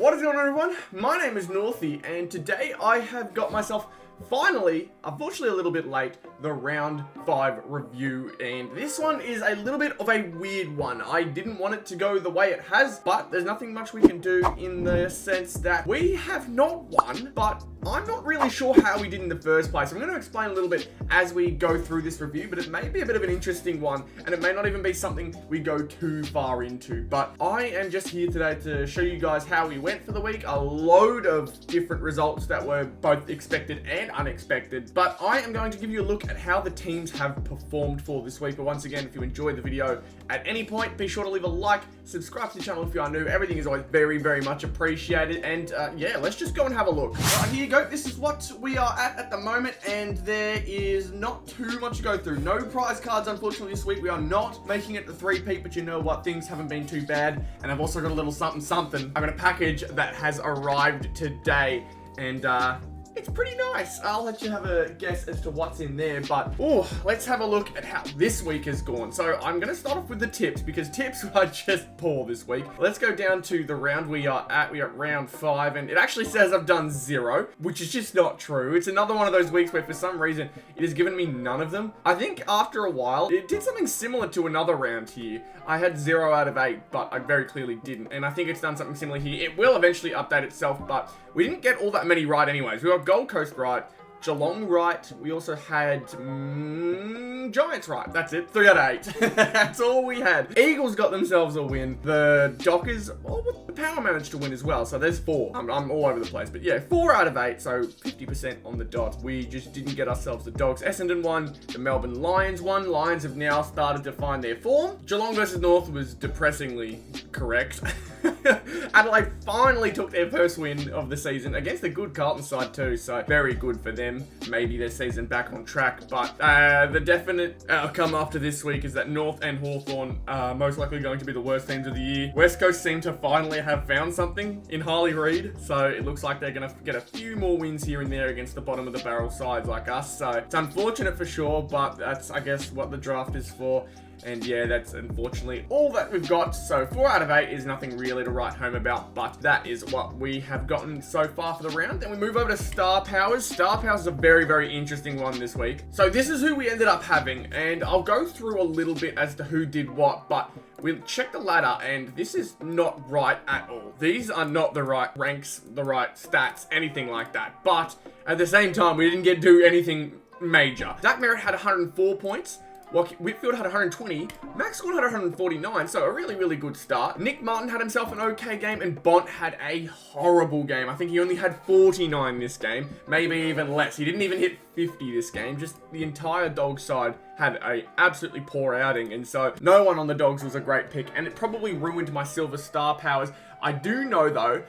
What is going on, everyone? My name is Northy, and today I have got myself finally, unfortunately a little bit late, the round 5 review, and this one is a little bit of a weird one. I didn't want it to go the way it has, but there's nothing much we can do in the sense that we have not won, but I'm not really sure how we did in the first place. I'm going to explain a little bit as we go through this review, but it may be a bit of an interesting one, and it may not even be something we go too far into. But I am just here today to show you guys how we went for the week. A load of different results that were both expected and unexpected, but I am going to give you a look at how the teams have performed for this week. But once again, if you enjoyed the video at any point, be sure to leave a like, subscribe to the channel if you are new. Everything is always very, very much appreciated, and yeah, let's just go and have a look. Right, here you go. This is what we are at the moment, and there is not too much to go through. No prize cards, unfortunately, this week. We are not making it the 3-peat, but you know what? Things haven't been too bad, and I've also got a little something. I've got a package that has arrived today, and it's pretty nice. I'll let you have a guess as to what's in there, but let's have a look at how this week has gone. So I'm going to start off with the tips, because tips are just poor this week. Let's go down to the round we are at. We are at round 5, and it actually says I've done 0, which is just not true. It's another one of those weeks where for some reason it has given me none of them. I think after a while it did something similar to another round here. I had 0 out of 8, but I very clearly didn't, and I think it's done something similar here. It will eventually update itself, but we didn't get all that many right anyways. We got Gold Coast right, Geelong right, we also had Giants right. That's it, 3 out of 8. That's all we had. Eagles got themselves a win. The Dockers, the Power managed to win as well, so there's 4. I'm all over the place, but yeah, 4 out of 8, so 50% on the dot. We just didn't get ourselves the Dogs. Essendon won, the Melbourne Lions won. Lions have now started to find their form. Geelong versus North was depressingly correct. Adelaide finally took their first win of the season against a good Carlton side too, so very good for them. Maybe their season back on track, but the definite outcome after this week is that North and Hawthorn are most likely going to be the worst teams of the year. West Coast seem to finally have found something in Harley Reid, so it looks like they're going to get a few more wins here and there against the bottom of the barrel sides like us, so it's unfortunate for sure, but that's, I guess, what the draft is for. And yeah, that's unfortunately all that we've got. So 4 out of 8 is nothing really to write home about, but that is what we have gotten so far for the round. Then we move over to Star Powers. Star Powers is a very, very interesting one this week. So this is who we ended up having, and I'll go through a little bit as to who did what, but we'll check the ladder, and this is not right at all. These are not the right ranks, the right stats, anything like that. But at the same time, we didn't get to do anything major. Zach Merritt had 104 points. Whitfield had 120, Max Scorn had 149, so a really, really good start. Nick Martin had himself an okay game, and Bont had a horrible game. I think he only had 49 this game, maybe even less. He didn't even hit 50 this game. Just the entire Dogs side had a absolutely poor outing, and so no one on the Dogs was a great pick, and it probably ruined my Silver Star Powers. I do know though,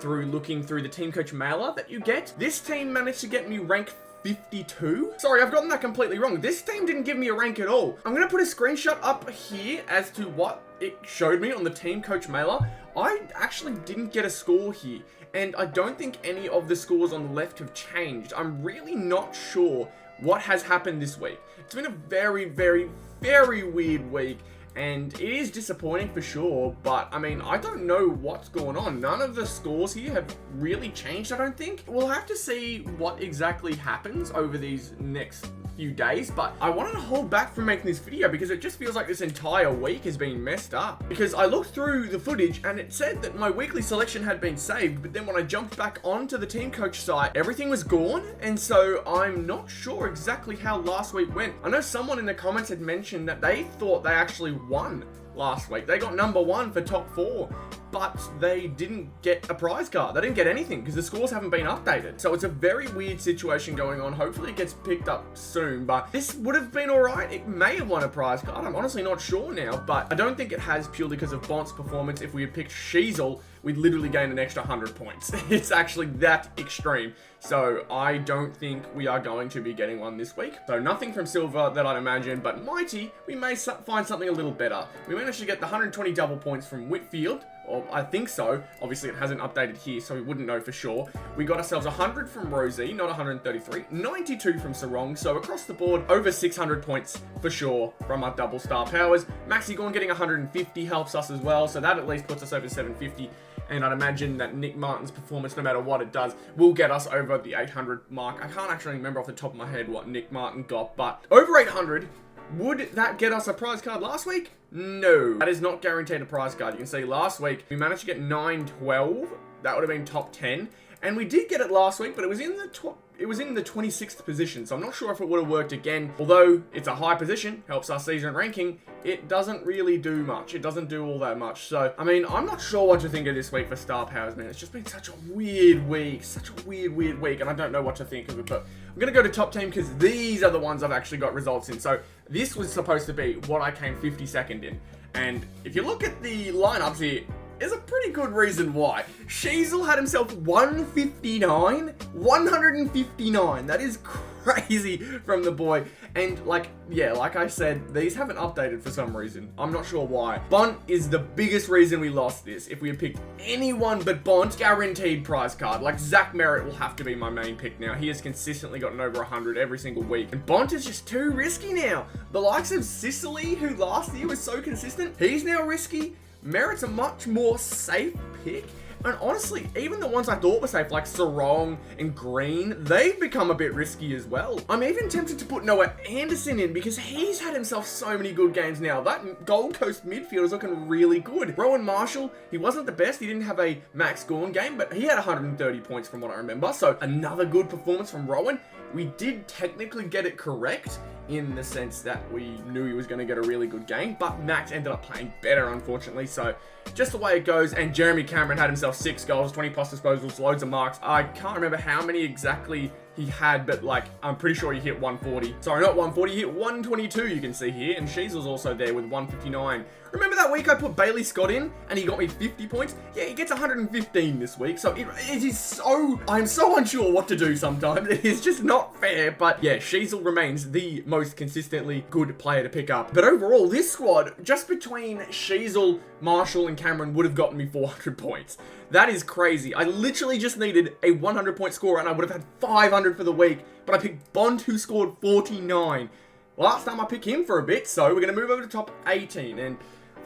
through looking through the Teamcoach mailer that you get, this team managed to get me rank 52? Sorry, I've gotten that completely wrong. This team didn't give me a rank at all. I'm going to put a screenshot up here as to what it showed me on the Teamcoach mailer. I actually didn't get a score here, and I don't think any of the scores on the left have changed. I'm really not sure what has happened this week. It's been a very, very, very weird week, and it is disappointing for sure, but I mean, I don't know what's going on. None of the scores here have really changed, I don't think. We'll have to see what exactly happens over these next few days, but I wanted to hold back from making this video because it just feels like this entire week has been messed up. Because I looked through the footage and it said that my weekly selection had been saved, but then when I jumped back onto the Teamcoach site, everything was gone, and so I'm not sure exactly how last week went. I know someone in the comments had mentioned that they thought they actually won last week. They got number 1 for top 4, but they didn't get a prize card. They didn't get anything because the scores haven't been updated. So it's a very weird situation going on. Hopefully it gets picked up soon, but this would have been all right. It may have won a prize card. I'm honestly not sure now, but I don't think it has purely because of Bont's performance. If we had picked Sheasel, we'd literally gain an extra 100 points. It's actually that extreme. So I don't think we are going to be getting one this week. So nothing from Silver that I'd imagine, but Mighty, we may find something a little better. We managed to get the 120 double points from Whitfield, or I think so. Obviously, it hasn't updated here, so we wouldn't know for sure. We got ourselves 100 from Rosie, not 133. 92 from Sarong, so across the board, over 600 points for sure from our double star powers. Maxi Gorn getting 150 helps us as well, so that at least puts us over 750. and I'd imagine that Nick Martin's performance, no matter what it does, will get us over the 800 mark. I can't actually remember off the top of my head what Nick Martin got, but over 800, would that get us a prize card last week? No, that is not guaranteed a prize card. You can see last week, we managed to get 912. That would have been top 10. And we did get it last week, but it was in the 26th position, so I'm not sure if it would have worked again. Although it's a high position, helps our season ranking, it doesn't really do much. It doesn't do all that much. So, I mean, I'm not sure what to think of this week for Star Powers, man. It's just been such a weird week. Such a weird week, and I don't know what to think of it. But I'm going to go to top team because these are the ones I've actually got results in. So, this was supposed to be what I came 52nd in. And if you look at the lineups here, there's a pretty good reason why. Sheezel had himself 159. 159. That is crazy from the boy. And like I said, these haven't updated for some reason. I'm not sure why. Bont is the biggest reason we lost this. If we had picked anyone but Bont, guaranteed prize card. Like Zach Merritt will have to be my main pick now. He has consistently gotten over 100 every single week. And Bont is just too risky now. The likes of Sicily, who last year was so consistent, he's now risky. Merritt's a much more safe pick. And honestly, even the ones I thought were safe, like Sarong and Green, they've become a bit risky as well. I'm even tempted to put Noah Anderson in because he's had himself so many good games now. That Gold Coast midfield is looking really good. Rowan Marshall, he wasn't the best. He didn't have a Max Gorn game, but he had 130 points from what I remember. So another good performance from Rowan. We did technically get it correct in the sense that we knew he was going to get a really good game, but Max ended up playing better, unfortunately. So just the way it goes. And Jeremy Cameron had himself 6 goals, 20 plus disposals, loads of marks. I can't remember how many exactly he had, but like, I'm pretty sure he hit 140. Sorry, not 140, he hit 122, you can see here. And Sheezel's also there with 159. Remember that week I put Bailey Scott in and he got me 50 points? Yeah, he gets 115 this week. So it is so, I'm so unsure what to do sometimes. It is just not fair. But yeah, Sheezel remains the most consistently good player to pick up. But overall, this squad, just between Sheezel, Marshall, and Cameron would have gotten me 400 points. That is crazy. I literally just needed a 100 point score and I would have had 500 for the week. But I picked Bond, who scored 49. Last time I picked him for a bit, so we're going to move over to top 18. And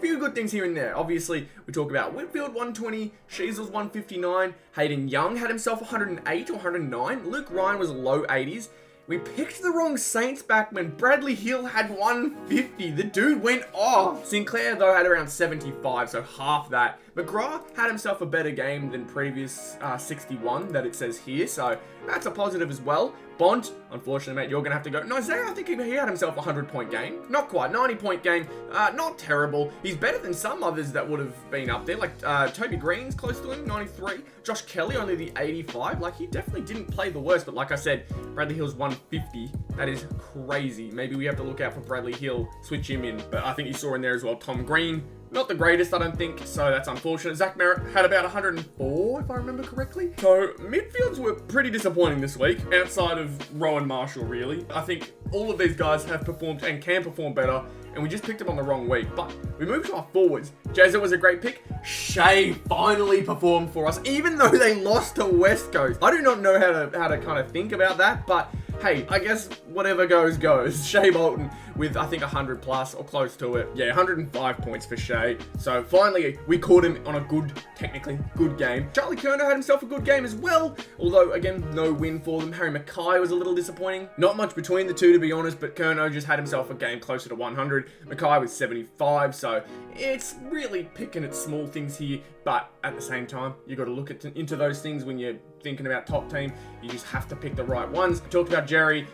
few good things here and there. Obviously, we talk about Whitfield 120, Sheezel's 159, Hayden Young had himself 108 or 109, Luke Ryan was low 80s. We picked the wrong Saints backman. Bradley Hill had 150. The dude went off. Sinclair, though, had around 75, so half that. McGrath had himself a better game than previous 61 that it says here, so that's a positive as well. Bont, unfortunately, mate, you're going to have to go. No, Zay, I think he had himself a 100-point game. Not quite. 90-point game. Not terrible. He's better than some others that would have been up there. Like, Toby Green's close to him, 93. Josh Kelly, only the 85. Like, he definitely didn't play the worst. But like I said, Bradley Hill's 150. That is crazy. Maybe we have to look out for Bradley Hill. Switch him in. But I think you saw in there as well, Tom Green. Not the greatest, I don't think, so that's unfortunate. Zach Merritt had about 104, if I remember correctly. So, midfields were pretty disappointing this week, outside of Rowan Marshall, really. I think all of these guys have performed and can perform better, and we just picked them on the wrong week. But we moved to our forwards. Jazza was a great pick. Shea finally performed for us, even though they lost to West Coast. I do not know how to kind of think about that, but hey, I guess whatever goes, goes. Shea Bolton with, I think, 100 plus or close to it. Yeah, 105 points for Shea. So finally, we caught him on a good, technically good game. Charlie Kerner had himself a good game as well. Although, again, no win for them. Harry Mackay was a little disappointing. Not much between the two, to be honest, but Kerner just had himself a game closer to 100. Mackay was 75, so it's really picking at small things here. But at the same time, you got to look into those things when you're thinking about top team. You just have to pick the right ones. We talked about Jeremy.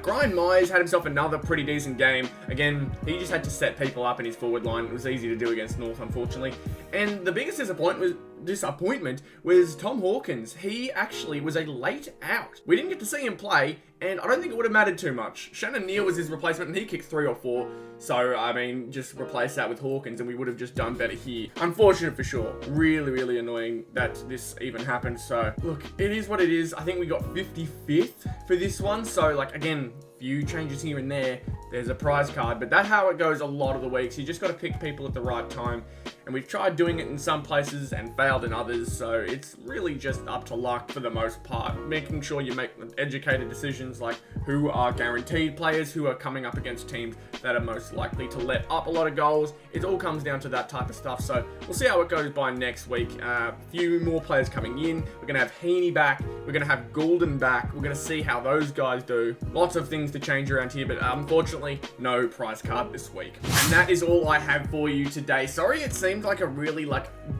Grind Myers had himself another pretty decent game. Again, he just had to set people up in his forward line. It was easy to do against North, unfortunately. And the biggest disappointment was Tom Hawkins. He actually was a late out. We didn't get to see him play, and I don't think it would have mattered too much. Shannon Neal was his replacement, and he kicked 3 or 4. So, I mean, just replace that with Hawkins, and we would have just done better here. Unfortunate for sure. Really, really annoying that this even happened. So, look, it is what it is. I think we got 55th for this one. So, like, again, few changes here and there. There's a prize card, but that's how it goes a lot of the weeks. You just got to pick people at the right time. and we've tried doing it in some places and failed in others, so it's really just up to luck for the most part, making sure you make educated decisions like who are guaranteed players, who are coming up against teams that are most likely to let up a lot of goals. It all comes down to that type of stuff, so we'll see how it goes by next week. A few more players coming in. We're going to have Heaney back, we're going to have Goulden back, we're going to see how those guys do. Lots of things to change around here, but unfortunately no prize card this week. And that is all I have for you today. Sorry it seemed like a really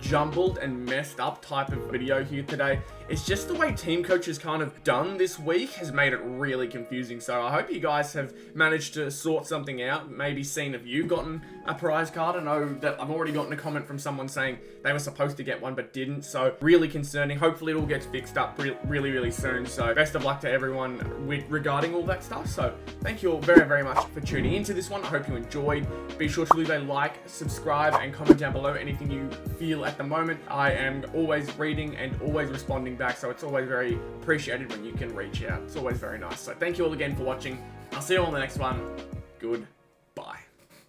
jumbled and messed up type of video here today. It's just the way Teamcoach has kind of done this week has made it really confusing. So I hope you guys have managed to sort something out. Maybe seen if you've gotten a prize card. I know that I've already gotten a comment from someone saying they were supposed to get one but didn't. So really concerning. Hopefully it all gets fixed up really soon. So best of luck to everyone regarding all that stuff. So thank you all very much for tuning into this one. I hope you enjoyed. Be sure to leave a like, subscribe, and comment down below anything you feel at the moment. I am always reading and always responding back, so it's always very appreciated when you can reach out. It's always very nice. So thank you all again for watching. I'll see you all in the next one. Good